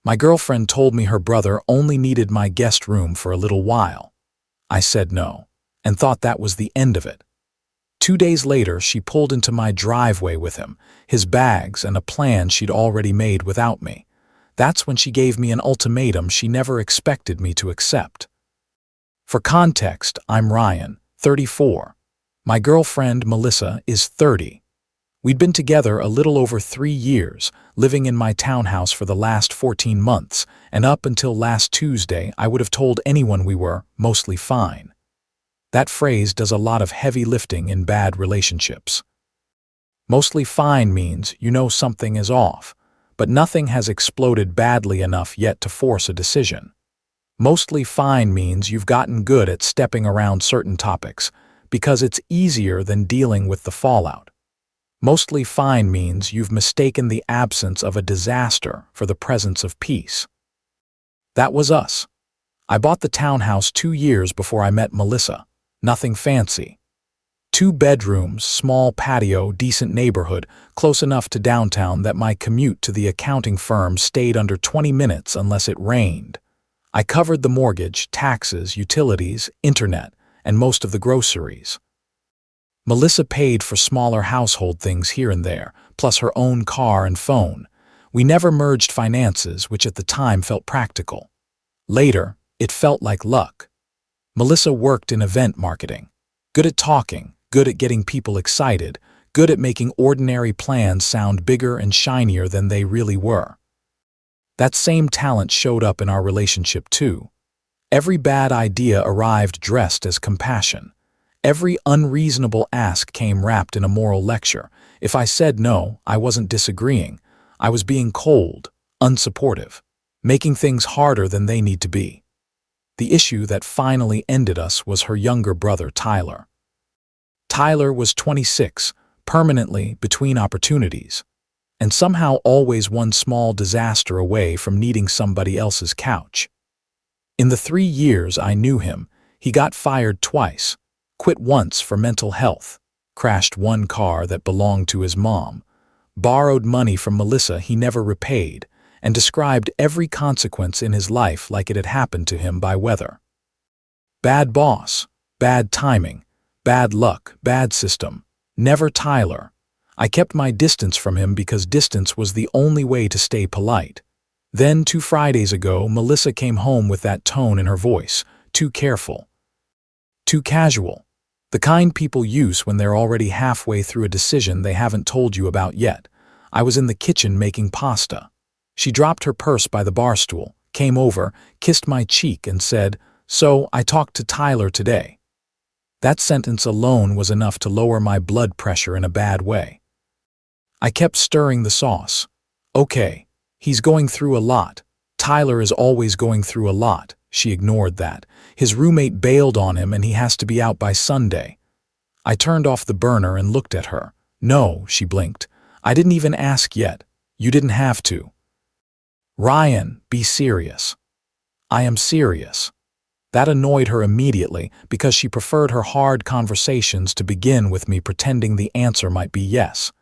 My girlfriend told me her brother only needed my guest room for a little while. I said no, and thought that was the end of it. 2 days later, she pulled into my driveway with him, his bags, and a plan she'd already made without me. That's when she gave me an ultimatum she never expected me to accept. For context, I'm Ryan, 34. My girlfriend, Melissa, is 30. We'd been together a little over 3 years, living in my townhouse for the last 14 months, and up until last Tuesday, I would have told anyone we were mostly fine. That phrase does a lot of heavy lifting in bad relationships. Mostly fine means you know something is off, but nothing has exploded badly enough yet to force a decision. Mostly fine means you've gotten good at stepping around certain topics, because it's easier than dealing with the fallout. Mostly fine means you've mistaken the absence of a disaster for the presence of peace. That was us. I bought the townhouse 2 years before I met Melissa. Nothing fancy. 2 bedrooms, small patio, decent neighborhood, close enough to downtown that my commute to the accounting firm stayed under 20 minutes unless it rained. I covered the mortgage, taxes, utilities, internet, and most of the groceries. Melissa paid for smaller household things here and there, plus her own car and phone. We never merged finances, which at the time felt practical. Later, it felt like luck. Melissa worked in event marketing. Good at talking, good at getting people excited, good at making ordinary plans sound bigger and shinier than they really were. That same talent showed up in our relationship too. Every bad idea arrived dressed as compassion. Every unreasonable ask came wrapped in a moral lecture. If I said no, I wasn't disagreeing. I was being cold, unsupportive, making things harder than they need to be. The issue that finally ended us was her younger brother, Tyler. Tyler was 26, permanently between opportunities, and somehow always one small disaster away from needing somebody else's couch. In the 3 years I knew him, he got fired twice, quit once for mental health, crashed one car that belonged to his mom, borrowed money from Melissa he never repaid, and described every consequence in his life like it had happened to him by weather. Bad boss, bad timing, bad luck, bad system. Never Tyler. I kept my distance from him because distance was the only way to stay polite. Then 2 Fridays ago, Melissa came home with that tone in her voice, too careful, too casual. The kind people use when they're already halfway through a decision they haven't told you about yet. I was in the kitchen making pasta. She dropped her purse by the bar stool, came over, kissed my cheek, and said, "So I talked to Tyler today." That sentence alone was enough to lower my blood pressure in a bad way. I kept stirring the sauce. Okay, he's going through a lot. Tyler is always going through a lot. She ignored that. His roommate bailed on him and he has to be out by Sunday. I turned off the burner and looked at her. "No," she blinked. "I didn't even ask yet. You didn't have to." "Ryan, be serious." "I am serious." That annoyed her immediately because she preferred her hard conversations to begin with me pretending the answer might be yes.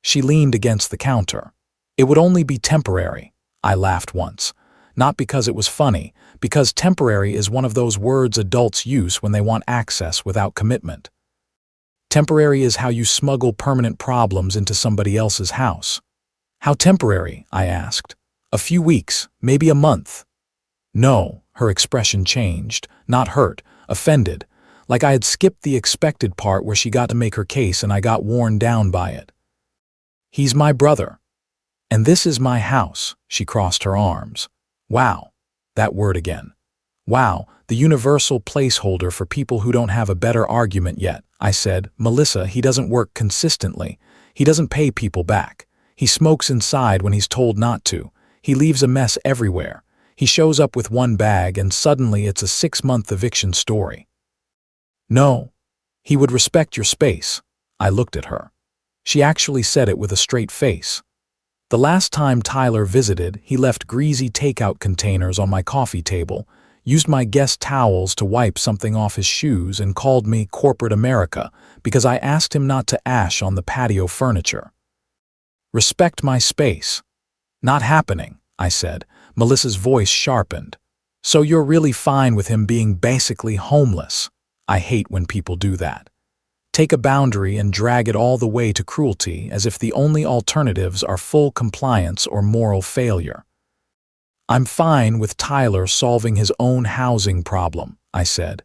She leaned against the counter. "It would only be temporary." I laughed once. Not because it was funny, because temporary is one of those words adults use when they want access without commitment. Temporary is how you smuggle permanent problems into somebody else's house. "How temporary?" I asked. "A few weeks, maybe a month." "No," her expression changed, not hurt, offended, like I had skipped the expected part where she got to make her case and I got worn down by it. "He's my brother. And this is my house." She crossed her arms. Wow, that word again. Wow, the universal placeholder for people who don't have a better argument yet. I said, "Melissa, he doesn't work consistently. He doesn't pay people back. He smokes inside when he's told not to. He leaves a mess everywhere. He shows up with one bag and suddenly it's a 6-month eviction story." "No, he would respect your space." I looked at her. She actually said it with a straight face. "The last time Tyler visited, he left greasy takeout containers on my coffee table, used my guest towels to wipe something off his shoes, and called me corporate America because I asked him not to ash on the patio furniture. Respect my space." "Not happening," I said, Melissa's voice sharpened. So you're really fine with him being basically homeless? I hate when people do that. Take a boundary and drag it all the way to cruelty as if the only alternatives are full compliance or moral failure. I'm fine with Tyler solving his own housing problem, I said.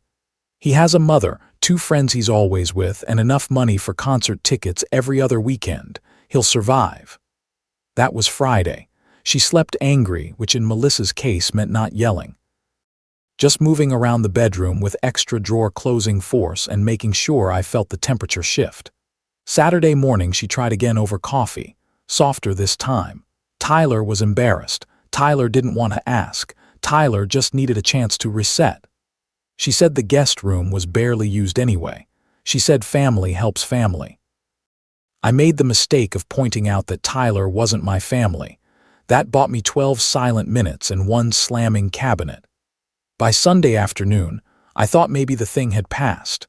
He has a mother, 2 friends he's always with, and enough money for concert tickets every other weekend. He'll survive. That was Friday. She slept angry, which in Melissa's case meant not yelling. Just moving around the bedroom with extra drawer closing force and making sure I felt the temperature shift. Saturday morning she tried again over coffee, softer this time. Tyler was embarrassed. Tyler didn't want to ask. Tyler just needed a chance to reset. She said the guest room was barely used anyway. She said family helps family. I made the mistake of pointing out that Tyler wasn't my family. That bought me 12 silent minutes and 1 slamming cabinet. By Sunday afternoon, I thought maybe the thing had passed.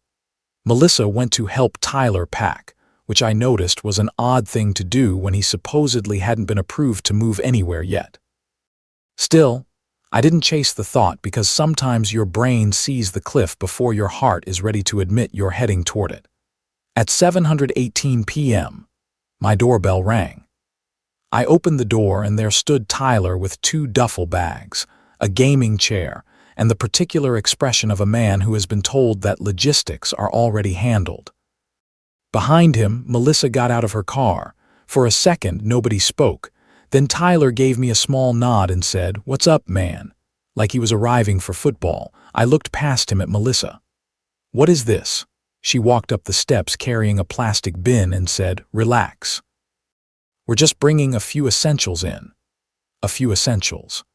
Melissa went to help Tyler pack, which I noticed was an odd thing to do when he supposedly hadn't been approved to move anywhere yet. Still, I didn't chase the thought because sometimes your brain sees the cliff before your heart is ready to admit you're heading toward it. At 7:18 p.m., my doorbell rang. I opened the door and there stood Tyler with 2 duffel bags, a gaming chair, and the particular expression of a man who has been told that logistics are already handled. Behind him, Melissa got out of her car. For a second, nobody spoke. Then Tyler gave me a small nod and said, "What's up, man?" Like he was arriving for football. I looked past him at Melissa. "What is this?" She walked up the steps carrying a plastic bin and said, "Relax. We're just bringing a few essentials in." A few essentials.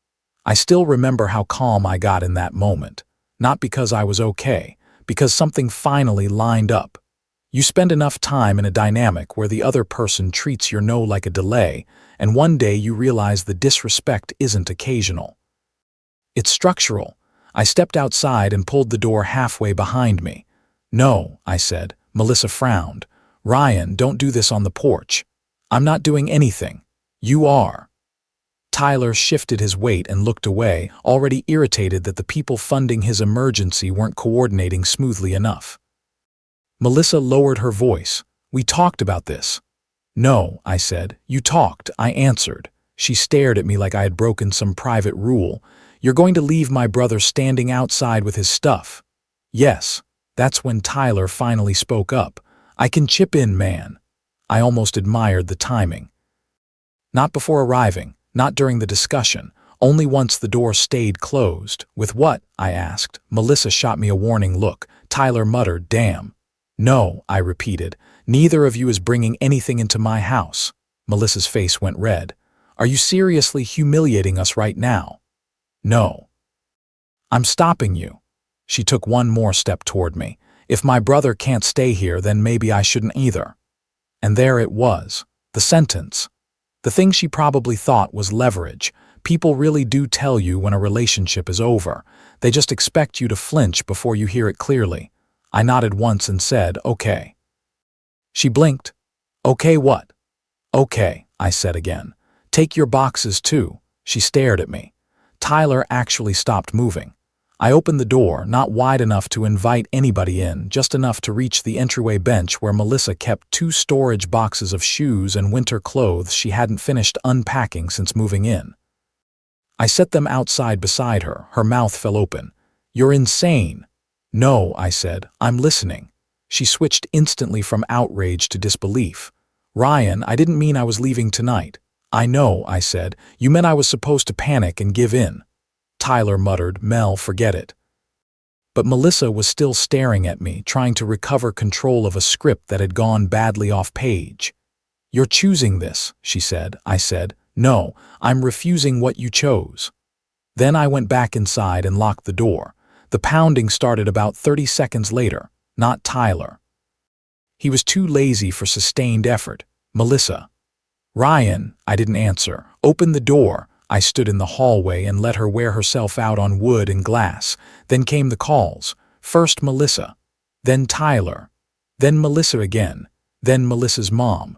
I still remember how calm I got in that moment. Not because I was okay, because something finally lined up. You spend enough time in a dynamic where the other person treats your no like a delay, and one day you realize the disrespect isn't occasional. It's structural. I stepped outside and pulled the door halfway behind me. "No," I said. Melissa frowned. "Ryan, don't do this on the porch." "I'm not doing anything." "You are." Tyler shifted his weight and looked away, already irritated that the people funding his emergency weren't coordinating smoothly enough. Melissa lowered her voice. "We talked about this." "No," I said. "You talked," I answered. She stared at me like I had broken some private rule. "You're going to leave my brother standing outside with his stuff." "Yes." That's when Tyler finally spoke up. "I can chip in, man." I almost admired the timing. Not before arriving. Not during the discussion, only once the door stayed closed. "With what?" I asked. Melissa shot me a warning look. Tyler muttered, "Damn." "No," I repeated. "Neither of you is bringing anything into my house." Melissa's face went red. "Are you seriously humiliating us right now?" "No." "I'm stopping you." She took one more step toward me. "If my brother can't stay here, then maybe I shouldn't either." And there it was, the sentence. The thing she probably thought was leverage. People really do tell you when a relationship is over. They just expect you to flinch before you hear it clearly. I nodded once and said, "Okay." She blinked. "Okay what?" "Okay," I said again. "Take your boxes too." She stared at me. Tyler actually stopped moving. I opened the door, not wide enough to invite anybody in, just enough to reach the entryway bench where Melissa kept 2 storage boxes of shoes and winter clothes she hadn't finished unpacking since moving in. I set them outside beside her. Her mouth fell open. "You're insane." "No," I said. "I'm listening." She switched instantly from outrage to disbelief. "Ryan, I didn't mean I was leaving tonight." "I know," I said. "You meant I was supposed to panic and give in." Tyler muttered, "Mel, forget it." But Melissa was still staring at me, trying to recover control of a script that had gone badly off page. "You're choosing this," she said. I said, "No, I'm refusing what you chose." Then I went back inside and locked the door. The pounding started about 30 seconds later, not Tyler. He was too lazy for sustained effort. "Melissa." "Ryan," I didn't answer. "Open the door." I stood in the hallway and let her wear herself out on wood and glass. Then came the calls. First Melissa. Then Tyler. Then Melissa again. Then Melissa's mom.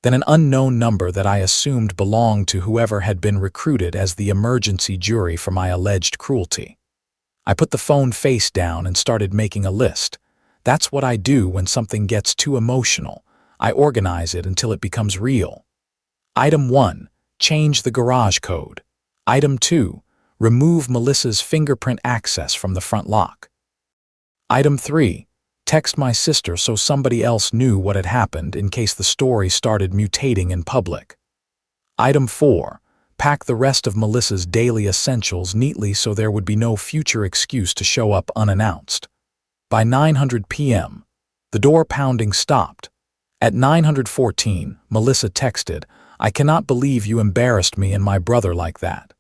then an unknown number that I assumed belonged to whoever had been recruited as the emergency jury for my alleged cruelty. I put the phone face down and started making a list. That's what I do when something gets too emotional. I organize it until it becomes real. Item 1. Change the garage code. Item 2. Remove Melissa's fingerprint access from the front lock. Item 3. Text my sister so somebody else knew what had happened in case the story started mutating in public. Item 4. Pack the rest of Melissa's daily essentials neatly so there would be no future excuse to show up unannounced. By 9:00 p.m., the door pounding stopped. At 9:14, Melissa texted, "I cannot believe you embarrassed me and my brother like that."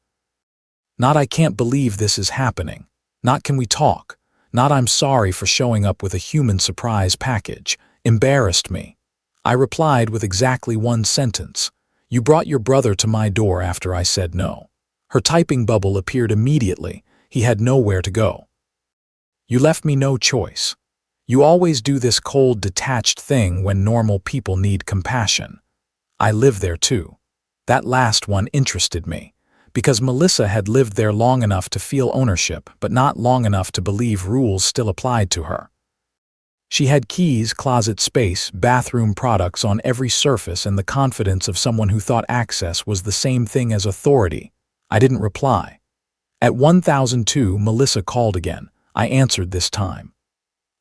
Not "I can't believe this is happening." Not "can we talk?" Not "I'm sorry for showing up with a human surprise package." Embarrassed me. I replied with exactly one sentence. "You brought your brother to my door after I said no." Her typing bubble appeared immediately. He had nowhere to go. "You left me no choice. You always do this cold, detached thing when normal people need compassion." I live there too. That last one interested me, because Melissa had lived there long enough to feel ownership, but not long enough to believe rules still applied to her. She had keys, closet space, bathroom products on every surface, and the confidence of someone who thought access was the same thing as authority. I didn't reply. At 1002, Melissa called again. I answered this time.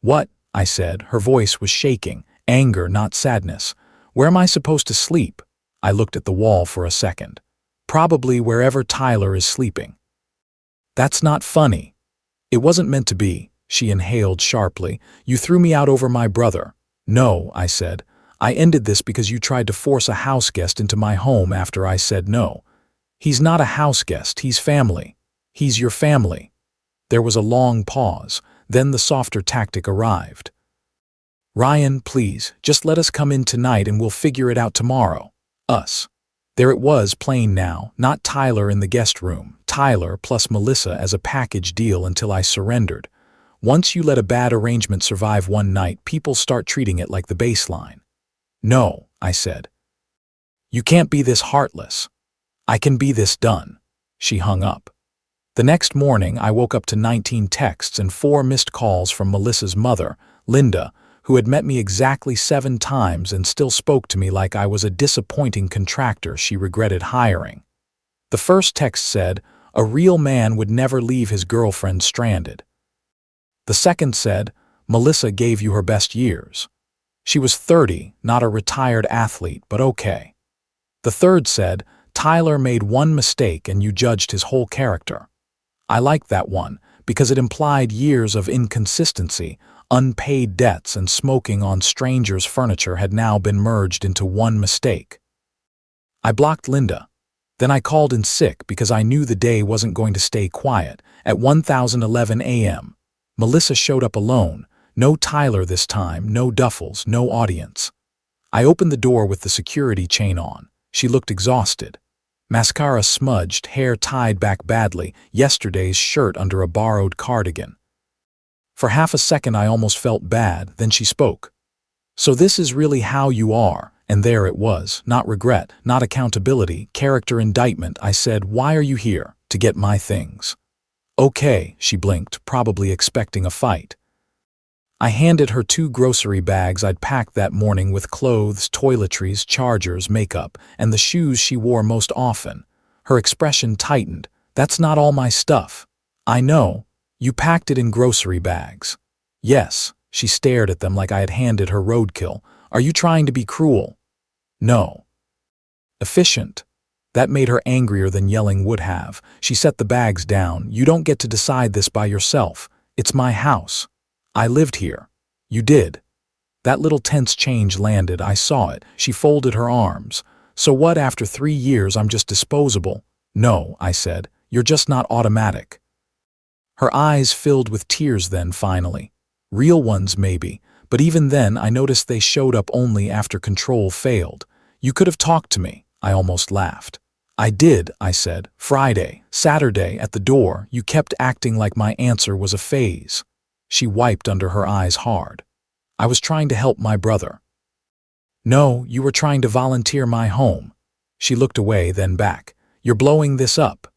"What?" I said. Her voice was shaking. Anger, not sadness. "Where am I supposed to sleep?" I looked at the wall for a second. "Probably wherever Tyler is sleeping." "That's not funny." "It wasn't meant to be." She inhaled sharply. "You threw me out over my brother." "No," I said. "I ended this because you tried to force a house guest into my home after I said no." "He's not a house guest, he's family." "He's your family." There was a long pause. Then the softer tactic arrived. "Ryan, please, just let us come in tonight and we'll figure it out tomorrow." Us. There it was, plain now, not Tyler in the guest room. Tyler plus Melissa as a package deal until I surrendered. Once you let a bad arrangement survive one night, people start treating it like the baseline. "No," I said. "You can't be this heartless." "I can be this done." She hung up. The next morning, I woke up to 19 texts and 4 missed calls from Melissa's mother, Linda, who had met me exactly 7 times and still spoke to me like I was a disappointing contractor she regretted hiring. The first text said, "A real man would never leave his girlfriend stranded." The second said, "Melissa gave you her best years. She was 30, not a retired athlete, but okay." The third said, "Tyler made one mistake and you judged his whole character." I liked that one because it implied years of inconsistency, unpaid debts, and smoking on strangers' furniture had now been merged into one mistake. I blocked Linda. Then I called in sick because I knew the day wasn't going to stay quiet. At 1011 a.m., Melissa showed up alone. No Tyler this time, no duffels, no audience. I opened the door with the security chain on. She looked exhausted. Mascara smudged, hair tied back badly, yesterday's shirt under a borrowed cardigan. For half a second I almost felt bad, then she spoke. "So this is really how you are," and there it was, not regret, not accountability, character indictment. I said, "Why are you here?" "To get my things." "Okay," she blinked, probably expecting a fight. I handed her 2 grocery bags I'd packed that morning with clothes, toiletries, chargers, makeup, and the shoes she wore most often. Her expression tightened. "That's not all my stuff." "I know. You packed it in grocery bags." "Yes." She stared at them like I had handed her roadkill. "Are you trying to be cruel?" "No." "Efficient." That made her angrier than yelling would have. She set the bags down. "You don't get to decide this by yourself. It's my house. I lived here." "You did." That little tense change landed. I saw it. She folded her arms. "So what, after 3 years I'm just disposable?" "No," I said. "You're just not automatic." Her eyes filled with tears then, finally. Real ones, maybe, but even then I noticed they showed up only after control failed. "You could have talked to me." I almost laughed. "I did," I said. "Friday, Saturday, at the door. You kept acting like my answer was a phase." She wiped under her eyes hard. "I was trying to help my brother." No, you were trying to volunteer my home. She looked away, then back. You're blowing this up.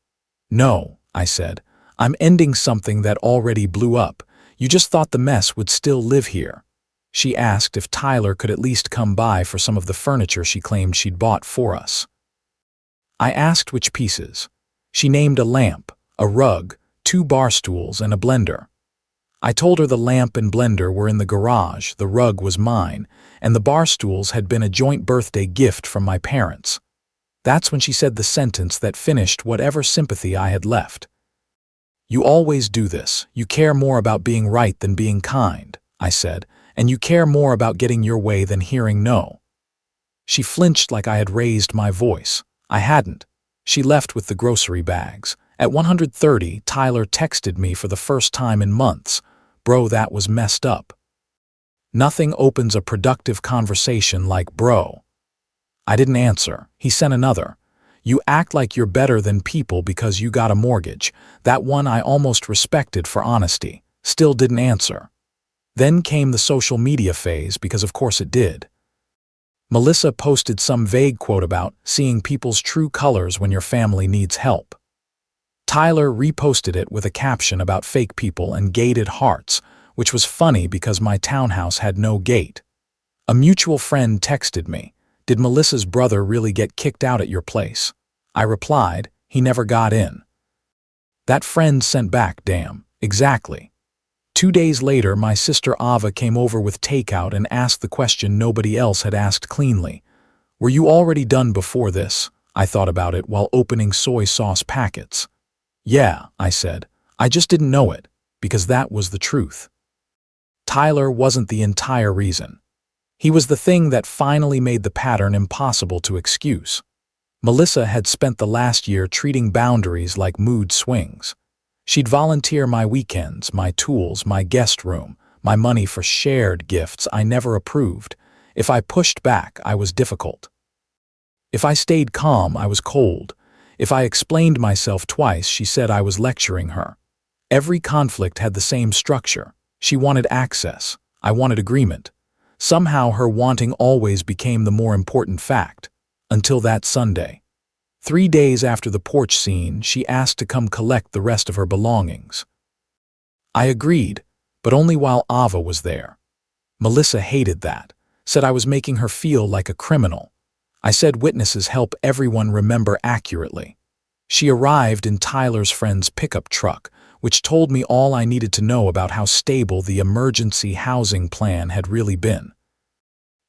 No, I said. I'm ending something that already blew up. You just thought the mess would still live here. She asked if Tyler could at least come by for some of the furniture she claimed she'd bought for us. I asked which pieces. She named a lamp, a rug, 2 bar stools, and a blender. I told her the lamp and blender were in the garage, the rug was mine, and the bar stools had been a joint birthday gift from my parents. That's when she said the sentence that finished whatever sympathy I had left. You always do this. You care more about being right than being kind, I said, and you care more about getting your way than hearing no. She flinched like I had raised my voice. I hadn't. She left with the grocery bags. At 1:30, Tyler texted me for the first time in months. Bro, that was messed up. Nothing opens a productive conversation like bro. I didn't answer. He sent another. You act like you're better than people because you got a mortgage. That one I almost respected for honesty. Still didn't answer. Then came the social media phase, because of course it did. Melissa posted some vague quote about seeing people's true colors when your family needs help. Tyler reposted it with a caption about fake people and gated hearts, which was funny because my townhouse had no gate. A mutual friend texted me, "Did Melissa's brother really get kicked out at your place?" I replied, "He never got in." That friend sent back, "Damn, exactly." 2 days later, my sister Ava came over with takeout and asked the question nobody else had asked cleanly. "Were you already done before this?" I thought about it while opening soy sauce packets. "Yeah," I said. "I just didn't know it," because that was the truth. Tyler wasn't the entire reason. He was the thing that finally made the pattern impossible to excuse. Melissa had spent the last year treating boundaries like mood swings. She'd volunteer my weekends, my tools, my guest room, my money for shared gifts I never approved. If I pushed back, I was difficult. If I stayed calm, I was cold. If I explained myself twice, she said I was lecturing her. Every conflict had the same structure. She wanted access. I wanted agreement. Somehow her wanting always became the more important fact. Until that Sunday. 3 days after the porch scene, she asked to come collect the rest of her belongings. I agreed, but only while Ava was there. Melissa hated that, said I was making her feel like a criminal. I said witnesses help everyone remember accurately. She arrived in Tyler's friend's pickup truck, which told me all I needed to know about how stable the emergency housing plan had really been.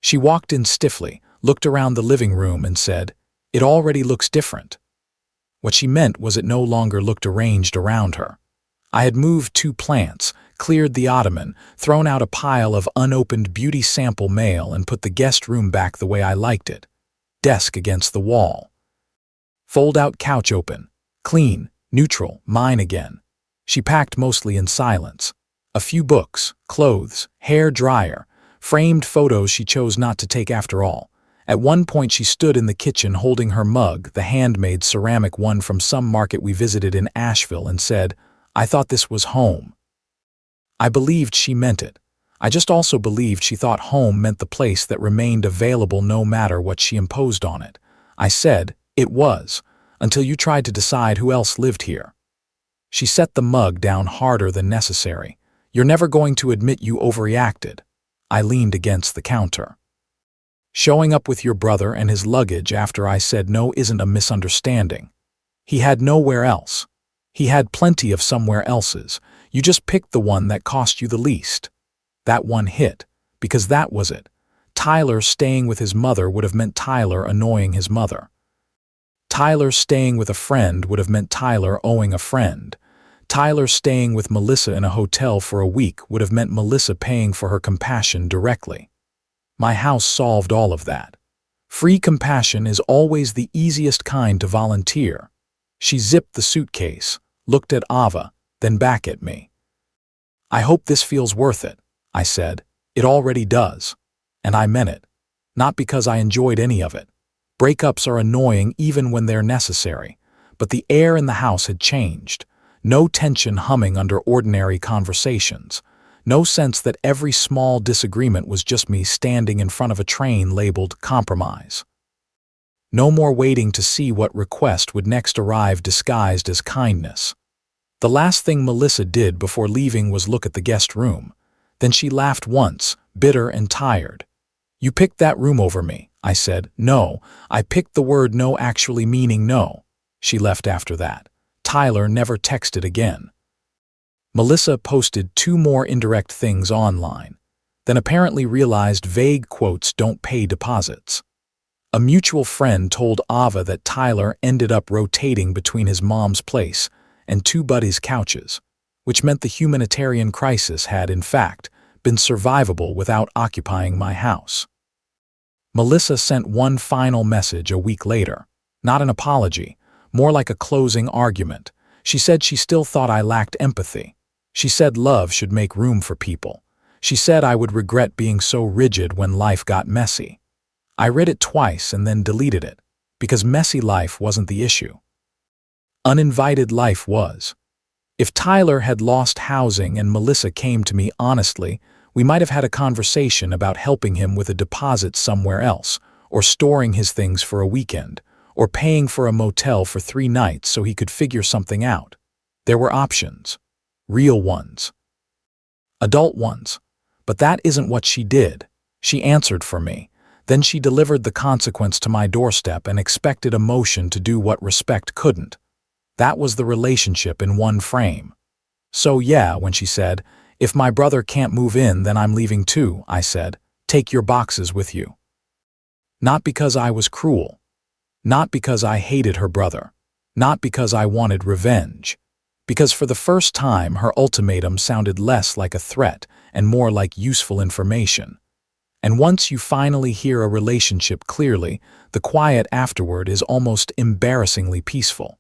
She walked in stiffly, looked around the living room and said, "It already looks different." What she meant was it no longer looked arranged around her. I had moved 2 plants, cleared the ottoman, thrown out a pile of unopened beauty sample mail and put the guest room back the way I liked it. Desk against the wall. Fold-out couch open. Clean, neutral, mine again. She packed mostly in silence. A few books, clothes, hair dryer, framed photos she chose not to take after all. At one point she stood in the kitchen holding her mug, the handmade ceramic one from some market we visited in Asheville, and said, "I thought this was home." I believed she meant it. I just also believed she thought home meant the place that remained available no matter what she imposed on it. I said, "It was, until you tried to decide who else lived here." She set the mug down harder than necessary. "You're never going to admit you overreacted." I leaned against the counter. Showing up with your brother and his luggage after I said no isn't a misunderstanding. He had nowhere else. He had plenty of somewhere else's. You just picked the one that cost you the least. That one hit, because that was it. Tyler staying with his mother would have meant Tyler annoying his mother. Tyler staying with a friend would have meant Tyler owing a friend. Tyler staying with Melissa in a hotel for a week would have meant Melissa paying for her compassion directly. My house solved all of that. Free compassion is always the easiest kind to volunteer. She zipped the suitcase, looked at Ava, then back at me. "I hope this feels worth it," I said. "It already does." And I meant it. Not because I enjoyed any of it. Breakups are annoying even when they're necessary. But the air in the house had changed. No tension humming under ordinary conversations. No sense that every small disagreement was just me standing in front of a train labeled compromise. No more waiting to see what request would next arrive disguised as kindness. The last thing Melissa did before leaving was look at the guest room. Then she laughed once, bitter and tired. "You picked that room over me," I said. "No, I picked the word no actually meaning no." She left after that. Tyler never texted again. Melissa posted 2 more indirect things online, then apparently realized vague quotes don't pay deposits. A mutual friend told Ava that Tyler ended up rotating between his mom's place and 2 buddies' couches, which meant the humanitarian crisis had, in fact, been survivable without occupying my house. Melissa sent one final message a week later. Not an apology, more like a closing argument. She said she still thought I lacked empathy. She said love should make room for people. She said I would regret being so rigid when life got messy. I read it twice and then deleted it, because messy life wasn't the issue. Uninvited life was. If Tyler had lost housing and Melissa came to me honestly, we might have had a conversation about helping him with a deposit somewhere else, or storing his things for a weekend, or paying for a motel for 3 nights so he could figure something out. There were options. Real ones. Adult ones. But that isn't what she did. She answered for me. Then she delivered the consequence to my doorstep and expected emotion to do what respect couldn't. That was the relationship in one frame. So yeah, when she said, "If my brother can't move in, then I'm leaving too," I said, "Take your boxes with you." Not because I was cruel. Not because I hated her brother. Not because I wanted revenge. Because for the first time, her ultimatum sounded less like a threat and more like useful information. And once you finally hear a relationship clearly, the quiet afterward is almost embarrassingly peaceful.